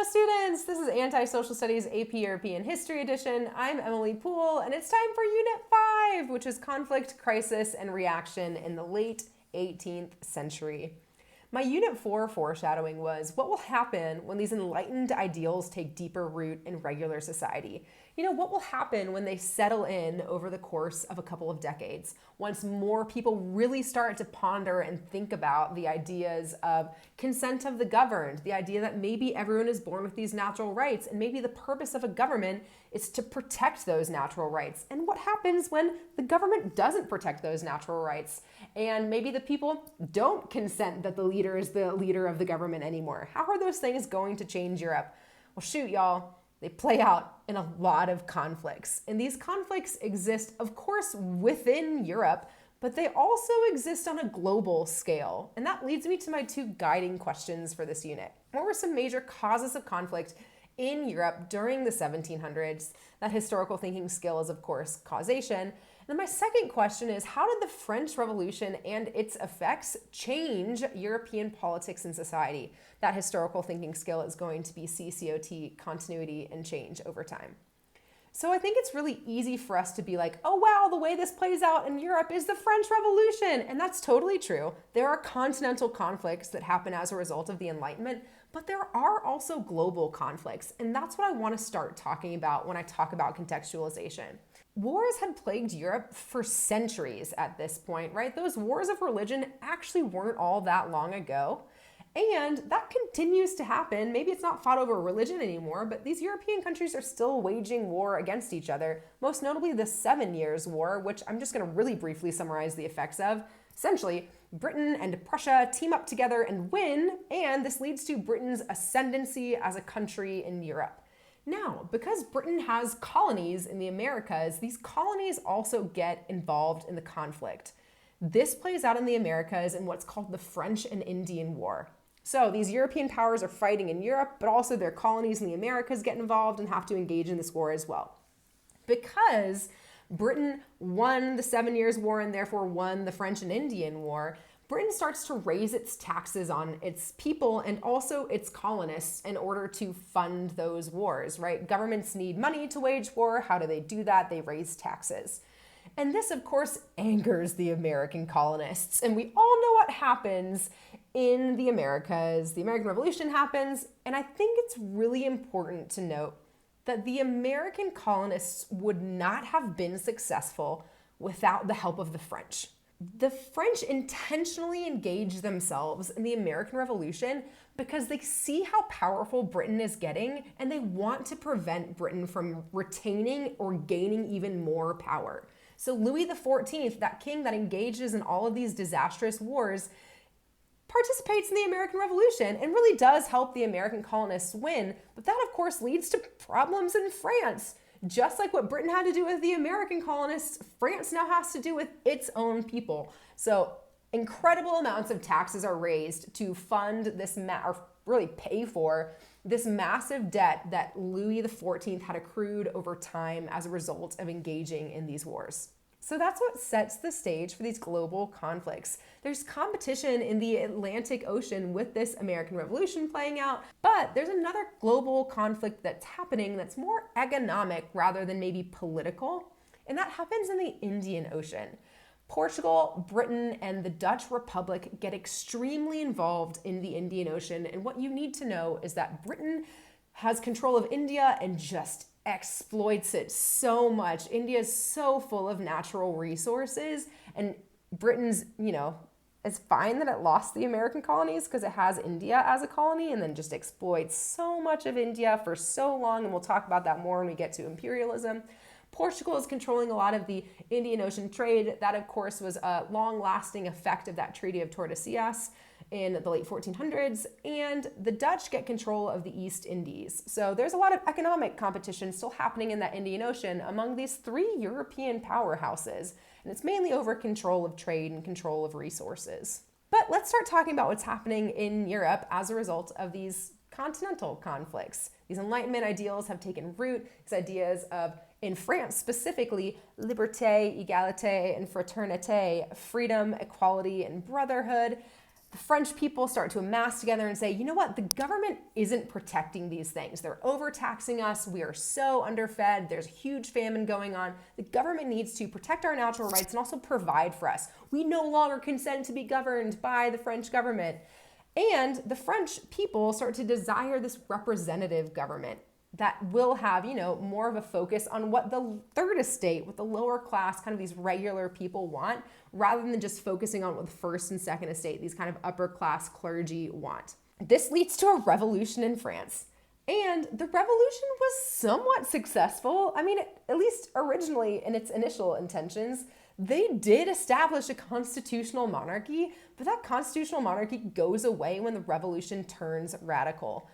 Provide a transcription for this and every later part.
students! This is Anti-Social Studies AP European History Edition. I'm Emily Poole, and it's time for Unit 5, which is Conflict, Crisis, and Reaction in the Late 18th Century. My Unit 4 foreshadowing was what will happen when these enlightened ideals take deeper root in regular society. What will happen when they settle in over the course of a couple of decades, once more people really start to ponder and think about the ideas of consent of the governed, the idea that maybe everyone is born with these natural rights, and maybe the purpose of a government is to protect those natural rights. And what happens when the government doesn't protect those natural rights, and maybe the people don't consent that the leader is the leader of the government anymore? How are those things going to change Europe? Well, shoot, y'all. They play out in a lot of conflicts. And these conflicts exist, of course, within Europe, but they also exist on a global scale. And that leads me to my two guiding questions for this unit. What were some major causes of conflict in Europe during the 1700s? That historical thinking skill is, of course, causation. And then my second question is, how did the French Revolution and its effects change European politics and society? That historical thinking skill is going to be CCOT, continuity and change over time. So I think it's really easy for us to be like, oh wow, the way this plays out in Europe is the French Revolution. And that's totally true. There are continental conflicts that happen as a result of the Enlightenment, but there are also global conflicts. And that's what I want to start talking about when I talk about contextualization. Wars had plagued Europe for centuries at this point, right? Those wars of religion actually weren't all that long ago. And that continues to happen. Maybe it's not fought over religion anymore, but these European countries are still waging war against each other, most notably the 7 Years' War, which I'm just going to really briefly summarize the effects of. Essentially, Britain and Prussia team up together and win, and this leads to Britain's ascendancy as a country in Europe. Now, because Britain has colonies in the Americas, these colonies also get involved in the conflict. This plays out in the Americas in what's called the French and Indian War. So these European powers are fighting in Europe, but also their colonies in the Americas get involved and have to engage in this war as well. Because Britain won the 7 Years' War and therefore won the French and Indian War, Britain starts to raise its taxes on its people and also its colonists in order to fund those wars, right? Governments need money to wage war. How do they do that? They raise taxes. And this, of course, angers the American colonists. And we all know what happens in the Americas. The American Revolution happens. And I think it's really important to note that the American colonists would not have been successful without the help of the French. The French intentionally engage themselves in the American Revolution because they see how powerful Britain is getting and they want to prevent Britain from retaining or gaining even more power. So Louis XIV, that king that engages in all of these disastrous wars, participates in the American Revolution and really does help the American colonists win. But that, of course, leads to problems in France. Just like what Britain had to do with the American colonists, France now has to do with its own people. So incredible amounts of taxes are raised to fund this, or really pay for this massive debt that Louis XIV had accrued over time as a result of engaging in these wars. So that's what sets the stage for these global conflicts. There's competition in the Atlantic Ocean with this American Revolution playing out, but there's another global conflict that's happening that's more economic rather than maybe political, and that happens in the Indian Ocean. Portugal, Britain, and the Dutch Republic get extremely involved in the Indian Ocean, and what you need to know is that Britain has control of India and just exploits it so much. India is so full of natural resources, and Britain's, it's fine that it lost the American colonies because it has India as a colony and then just exploits so much of India for so long, and we'll talk about that more when we get to imperialism. Portugal is controlling a lot of the Indian Ocean trade. That, of course, was a long-lasting effect of that Treaty of Tordesillas in the late 1400s, and the Dutch get control of the East Indies. So there's a lot of economic competition still happening in that Indian Ocean among these three European powerhouses, and it's mainly over control of trade and control of resources. But let's start talking about what's happening in Europe as a result of these continental conflicts. These Enlightenment ideals have taken root, these ideas of, in France specifically, liberté, égalité, and fraternité, freedom, equality, and brotherhood. the French people start to amass together and say, you know what, the government isn't protecting these things. They're overtaxing us. We are so underfed. There's a huge famine going on. The government needs to protect our natural rights and also provide for us. We no longer consent to be governed by the French government. And the French people start to desire this representative government that will have, more of a focus on what the third estate, what the lower class, kind of these regular people want, rather than just focusing on what the first and second estate, these kind of upper class clergy want. This leads to a revolution in France. And the revolution was somewhat successful. I mean, at least originally in its initial intentions, they did establish a constitutional monarchy, but that constitutional monarchy goes away when the revolution turns radical.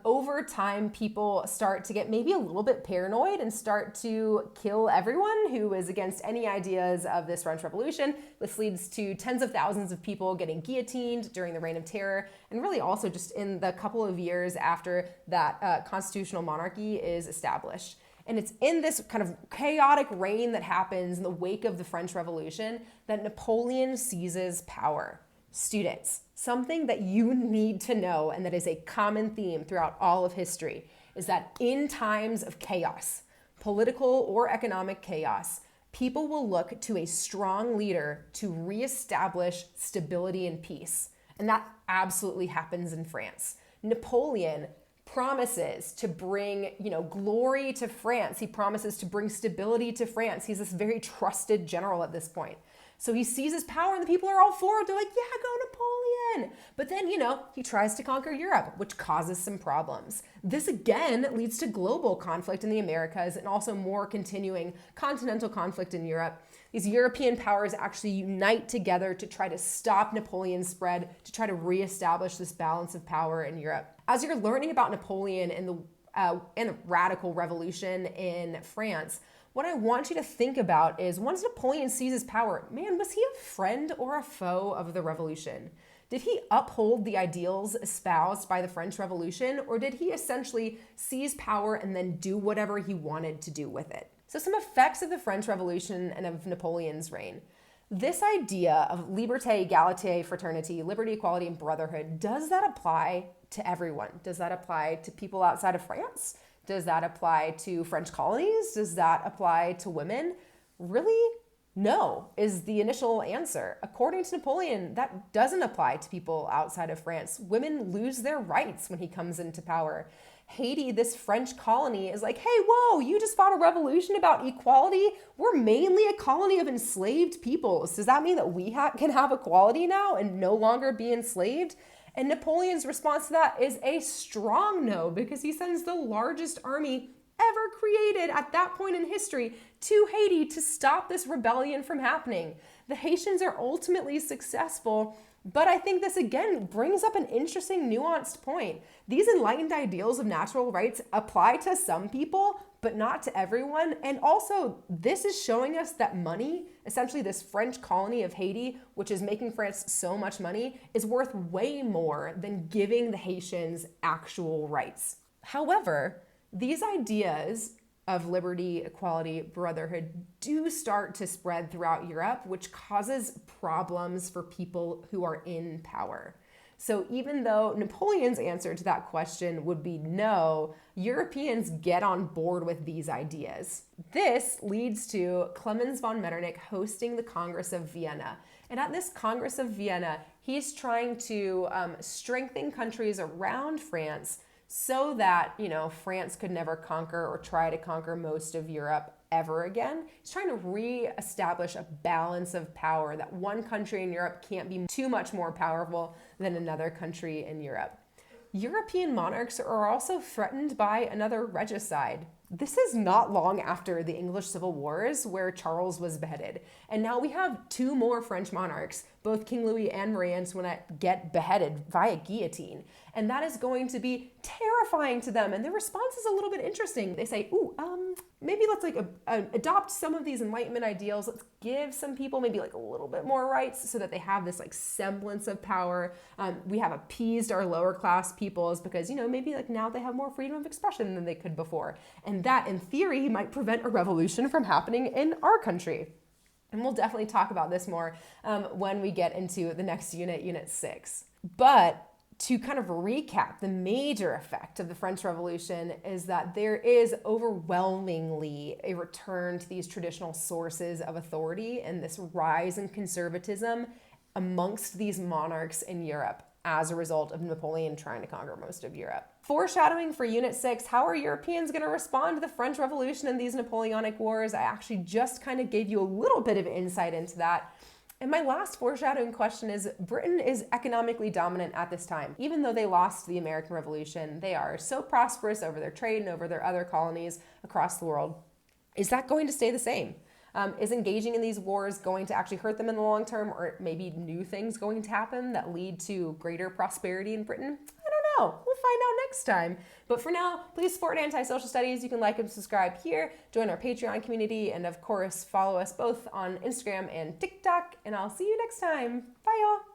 Over time, people start to get maybe a little bit paranoid and start to kill everyone who is against any ideas of this French Revolution. This leads to tens of thousands of people getting guillotined during the Reign of Terror, and really also just in the couple of years after that constitutional monarchy is established. And it's in this kind of chaotic reign that happens in the wake of the French Revolution that Napoleon seizes power. Students, something that you need to know, and that is a common theme throughout all of history, is that in times of chaos, political or economic chaos, people will look to a strong leader to reestablish stability and peace. And that absolutely happens in France. Napoleon promises to bring, glory to France. He promises to bring stability to France. He's this very trusted general at this point. So he seizes power and the people are all for it. They're like, yeah, go Napoleon. But then, he tries to conquer Europe, which causes some problems. This again leads to global conflict in the Americas and also more continuing continental conflict in Europe. These European powers actually unite together to try to stop Napoleon's spread, to try to reestablish this balance of power in Europe. As you're learning about Napoleon and the radical revolution in France, what I want you to think about is once Napoleon seizes power, was he a friend or a foe of the revolution? Did he uphold the ideals espoused by the French Revolution, or did he essentially seize power and then do whatever he wanted to do with it? So some effects of the French Revolution and of Napoleon's reign. This idea of liberté, égalité, fraternity, liberty, equality, and brotherhood, does that apply to everyone? Does that apply to people outside of France? Does that apply to French colonies? Does that apply to women? Really? No, is the initial answer. According to Napoleon, that doesn't apply to people outside of France. Women lose their rights when he comes into power. Haiti, this French colony, is like, hey, whoa, you just fought a revolution about equality? We're mainly a colony of enslaved peoples. Does that mean that we can have equality now and no longer be enslaved? And Napoleon's response to that is a strong no, because he sends the largest army ever created at that point in history to Haiti to stop this rebellion from happening. The Haitians are ultimately successful, but I think this again brings up an interesting nuanced point. These enlightened ideals of natural rights apply to some people, but not to everyone. And also, this is showing us that money, essentially this French colony of Haiti, which is making France so much money, is worth way more than giving the Haitians actual rights. However, these ideas of liberty, equality, brotherhood do start to spread throughout Europe, which causes problems for people who are in power. So even though Napoleon's answer to that question would be no, Europeans get on board with these ideas. This leads to Clemens von Metternich hosting the Congress of Vienna. And at this Congress of Vienna, he's trying to strengthen countries around France so that, France could never conquer or try to conquer most of Europe ever again. He's trying to re-establish a balance of power, that one country in Europe can't be too much more powerful than another country in Europe. European monarchs are also threatened by another regicide. This is not long after the English Civil Wars, where Charles was beheaded. And now we have two more French monarchs, both King Louis and Marie Antoinette, get beheaded via guillotine. And that is going to be terrifying to them. And their response is a little bit interesting. They say, maybe let's adopt some of these Enlightenment ideals. Let's give some people maybe a little bit more rights so that they have this semblance of power. We have appeased our lower class peoples because, maybe now they have more freedom of expression than they could before. And that, in theory, might prevent a revolution from happening in our country. And we'll definitely talk about this more when we get into the next unit, Unit 6. But to kind of recap, the major effect of the French Revolution is that there is overwhelmingly a return to these traditional sources of authority and this rise in conservatism amongst these monarchs in Europe as a result of Napoleon trying to conquer most of Europe. Foreshadowing for Unit 6, how are Europeans going to respond to the French Revolution and these Napoleonic Wars? I actually just kind of gave you a little bit of insight into that. And my last foreshadowing question is, Britain is economically dominant at this time. Even though they lost the American Revolution, they are so prosperous over their trade and over their other colonies across the world. Is that going to stay the same? Is engaging in these wars going to actually hurt them in the long term, or maybe new things going to happen that lead to greater prosperity in Britain? I don't know. We'll find out next time. But for now, please support Anti-Social Studies. You can like and subscribe here, join our Patreon community, and of course, follow us both on Instagram and TikTok. And I'll see you next time. Bye, y'all.